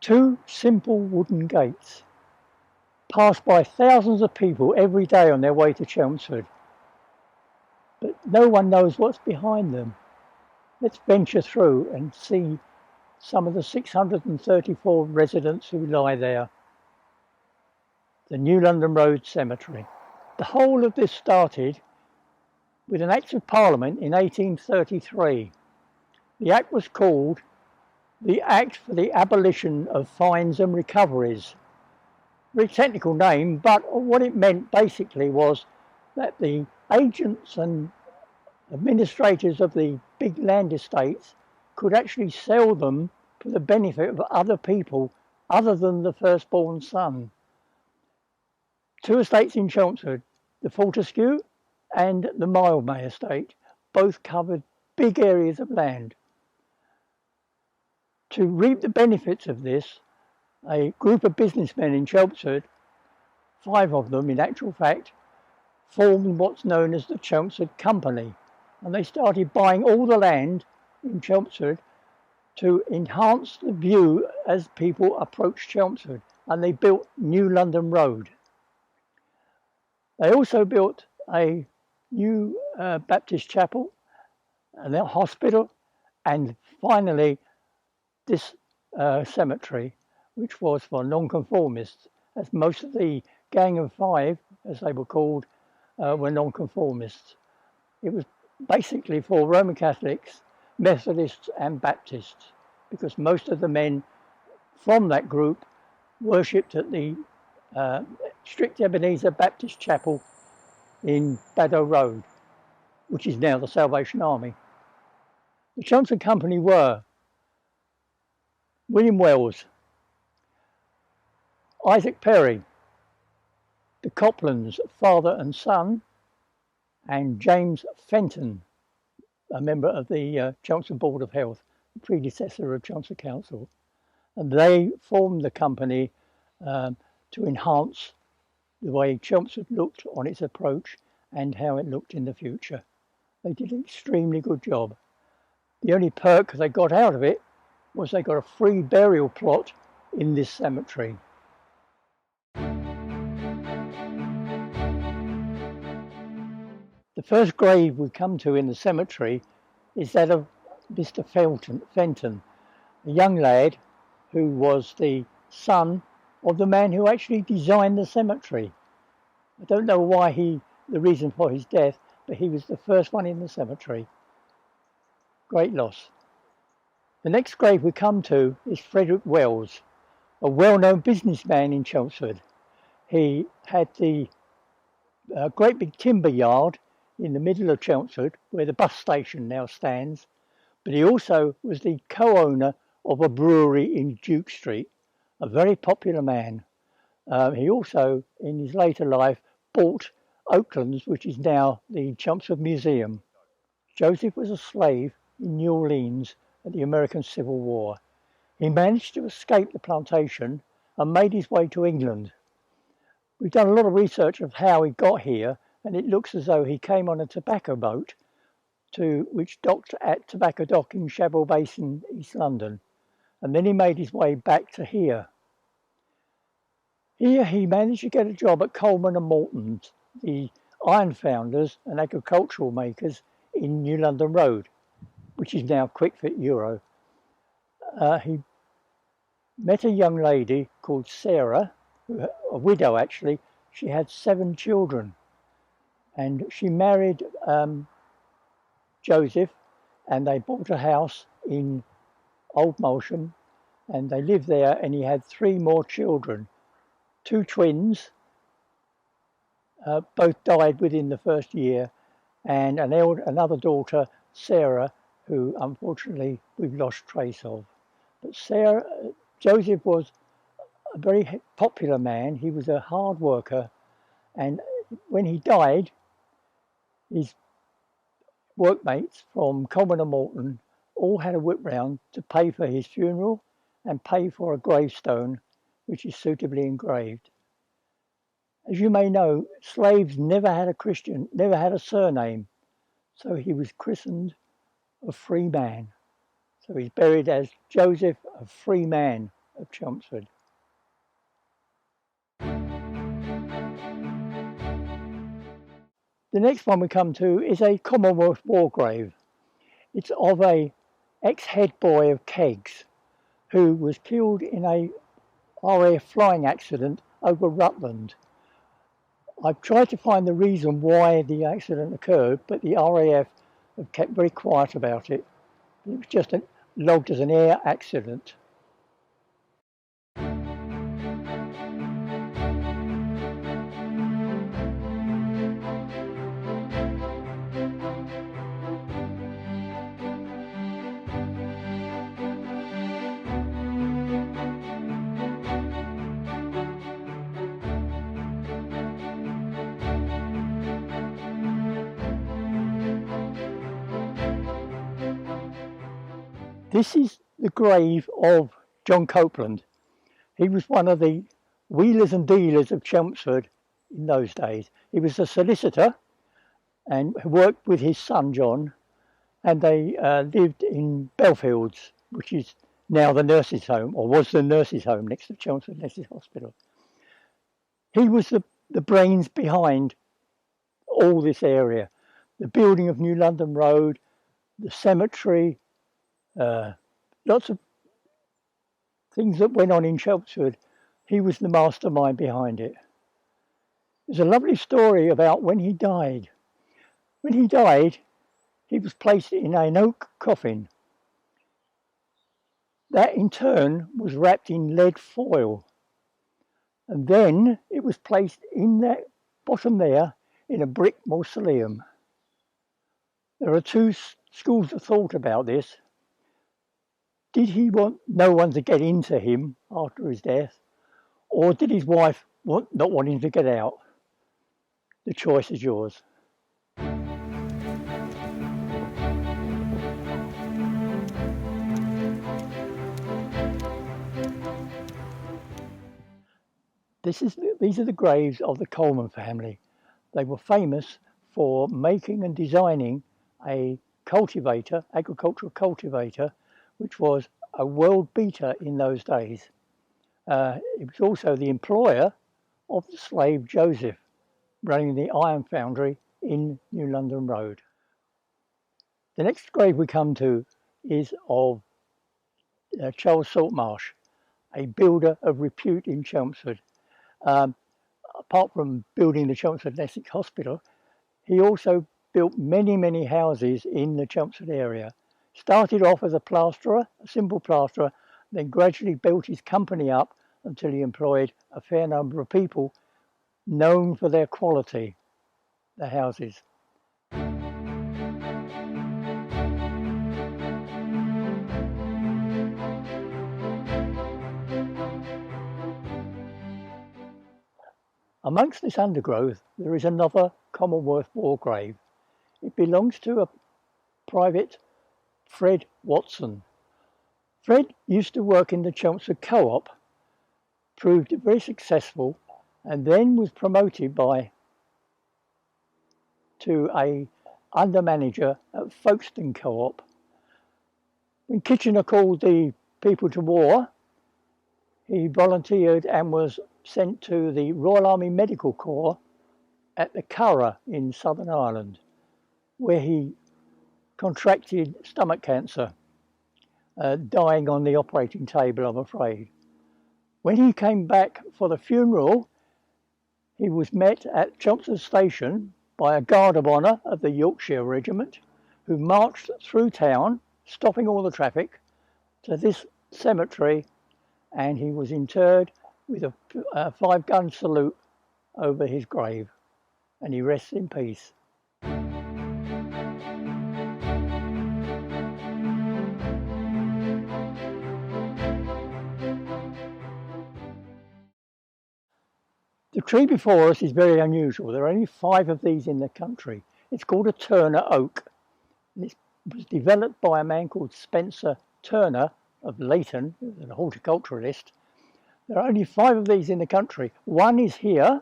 Two simple wooden gates, passed by thousands of people every day on their way to Chelmsford. But no one knows what's behind them. Let's venture through and see some of the 634 residents who lie there. The New London Road Cemetery. The whole of this started with an Act of Parliament in 1833. The Act was called the Act for the Abolition of Fines and Recoveries. Very technical name, but what it meant basically was that the agents and administrators of the big land estates could actually sell them for the benefit of other people other than the firstborn son. Two estates in Chelmsford, the Fortescue and the Mildmay estate, both covered big areas of land. To reap the benefits of this, a group of businessmen in Chelmsford, 5 of them in actual fact, formed what's known as the Chelmsford Company, and they started buying all the land in Chelmsford to enhance the view as people approached Chelmsford, and they built New London Road. They also built a new Baptist chapel, and a hospital, and finally this cemetery, which was for nonconformists, as most of the Gang of Five, as they were called, were nonconformists. It was basically for Roman Catholics, Methodists and Baptists, because most of the men from that group worshipped at the Strict Ebenezer Baptist Chapel in Baddow Road, which is now the Salvation Army. The Chelmsford Company were William Wells, Isaac Perry, the Copelands, father and son, and James Fenton, a member of the Chelmsford Board of Health, predecessor of Chelmsford Council. And they formed the company to enhance the way Chelmsford looked on its approach and how it looked in the future. They did an extremely good job. The only perk they got out of it was they got a free burial plot in this cemetery. The first grave we come to in the cemetery is that of Mr. Felton Fenton, a young lad who was the son of the man who actually designed the cemetery. I don't know the reason for his death, but he was the first one in the cemetery. Great loss. The next grave we come to is Frederick Wells, a well-known businessman in Chelmsford. He had the great big timber yard in the middle of Chelmsford, where the bus station now stands, but he also was the co-owner of a brewery in Duke Street, a very popular man. He also, in his later life, bought Oaklands, which is now the Chelmsford Museum. Joseph was a slave in New Orleans at the American Civil War. He managed to escape the plantation and made his way to England. We've done a lot of research of how he got here, and it looks as though he came on a tobacco boat which docked at Tobacco Dock in Shadwell Basin, East London, and then he made his way back to here. Here he managed to get a job at Coleman and Morton's, the iron founders and agricultural makers in New London Road, which is now Quickfit Euro. He met a young lady called Sarah, a widow actually. She had 7 children, and she married Joseph, and they bought a house in Old Molsham, and they lived there, and he had 3 more children, 2 twins, both died within the first year, and another daughter, Sarah, who unfortunately we've lost trace of. But Joseph was a very popular man. He was a hard worker, and when he died, his workmates from Coleman and Morton all had a whip round to pay for his funeral and pay for a gravestone which is suitably engraved. As you may know, slaves never had a surname, so he was christened a free man. So he's buried as Joseph, a free man of Chelmsford. The next one we come to is a Commonwealth war grave. It's of a ex-head boy of Kegs who was killed in a RAF flying accident over Rutland. I've tried to find the reason why the accident occurred, but the RAF have kept very quiet about it. It was just logged as an air accident. This is the grave of John Copeland. He was one of the wheelers and dealers of Chelmsford in those days. He was a solicitor and worked with his son John, and they lived in Belfields, which is now the nurses' home, or was the nurses' home next to Chelmsford Nurses Hospital. He was the brains behind all this area, the building of New London Road, the cemetery, lots of things that went on in Chelmsford. He was the mastermind behind it. There's a lovely story about when he died. When he died, he was placed in an oak coffin. That in turn was wrapped in lead foil. And then it was placed in that bottom there in a brick mausoleum. There are two schools of thought about this. Did he want no one to get into him after his death? Or did his wife not want him to get out? The choice is yours. These are the graves of the Coleman family. They were famous for making and designing a cultivator, agricultural cultivator, which was a world beater in those days. It was also the employer of the slave Joseph, running the iron foundry in New London Road. The next grave we come to is of Charles Saltmarsh, a builder of repute in Chelmsford. Apart from building the Chelmsford Essex Hospital, he also built many houses in the Chelmsford area. Started off as a plasterer, a simple plasterer, then gradually built his company up until he employed a fair number of people known for their quality, the houses. Amongst this undergrowth, there is another Commonwealth war grave. It belongs to a private Fred Watson. Fred used to work in the Chelmsford Co-op, proved very successful, and then was promoted to a under manager at Folkestone Co-op. When Kitchener called the people to war, he volunteered and was sent to the Royal Army Medical Corps at the Curragh in Southern Ireland, where he contracted stomach cancer, dying on the operating table, I'm afraid. When he came back for the funeral, he was met at Chelmsford Station by a Guard of Honour of the Yorkshire Regiment, who marched through town, stopping all the traffic, to this cemetery, and he was interred with a 5-gun salute over his grave, and he rests in peace. The tree before us is very unusual. There are only 5 of these in the country. It's called a Turner oak. It was developed by a man called Spencer Turner of Leighton, a horticulturalist. There are only 5 of these in the country. One is here,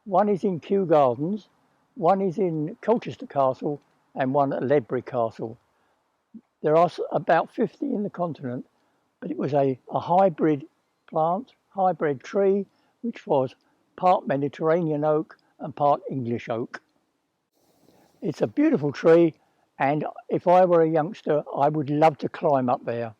one is in Kew Gardens, one is in Colchester Castle, and one at Ledbury Castle. There are about 50 in the continent, but it was a hybrid transplant hybrid tree, which was part Mediterranean oak and part English oak. It's a beautiful tree, and if I were a youngster, I would love to climb up there.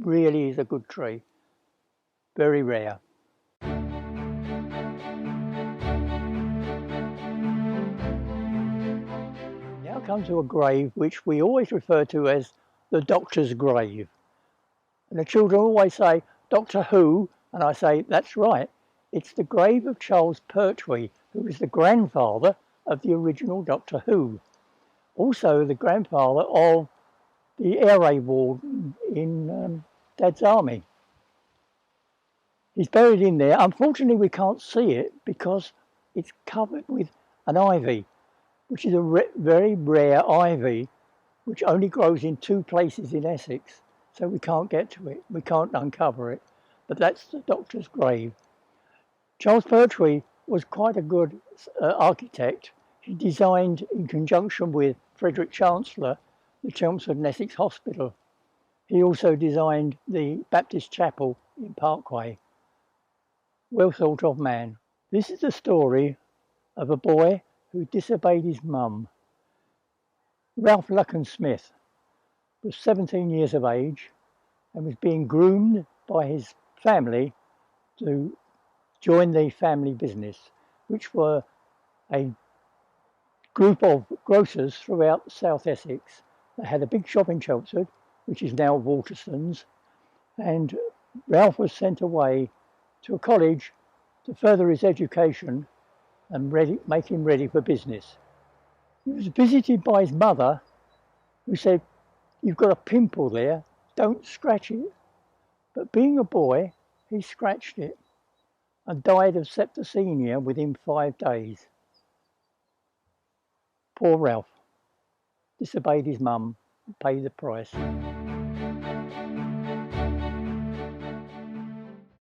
Really is a good tree. Very rare. Now come to a grave which we always refer to as the doctor's grave. And the children always say, Doctor Who? And I say, that's right. It's the grave of Charles Pertwee, who was the grandfather of the original Doctor Who. Also the grandfather of the air raid warden in Dad's army. He's buried in there. Unfortunately, we can't see it because it's covered with an ivy, which is a very rare ivy, which only grows in 2 places in Essex. So we can't get to it. We can't uncover it. But that's the doctor's grave. Charles Pertwee was quite a good architect. He designed, in conjunction with Frederick Chancellor, the Chelmsford and Essex Hospital. He also designed the Baptist Chapel in Parkway. Well thought of man. This is the story of a boy who disobeyed his mum. Ralph Lucken Smith was 17 years of age and was being groomed by his family to join the family business, which were a group of grocers throughout South Essex. They had a big shop in Chelmsford, which is now Waterstones, and Ralph was sent away to a college to further his education and make him ready for business. He was visited by his mother, who said, "You've got a pimple there, don't scratch it." But being a boy, he scratched it and died of septicemia within 5 days. Poor Ralph disobeyed his mum and paid the price.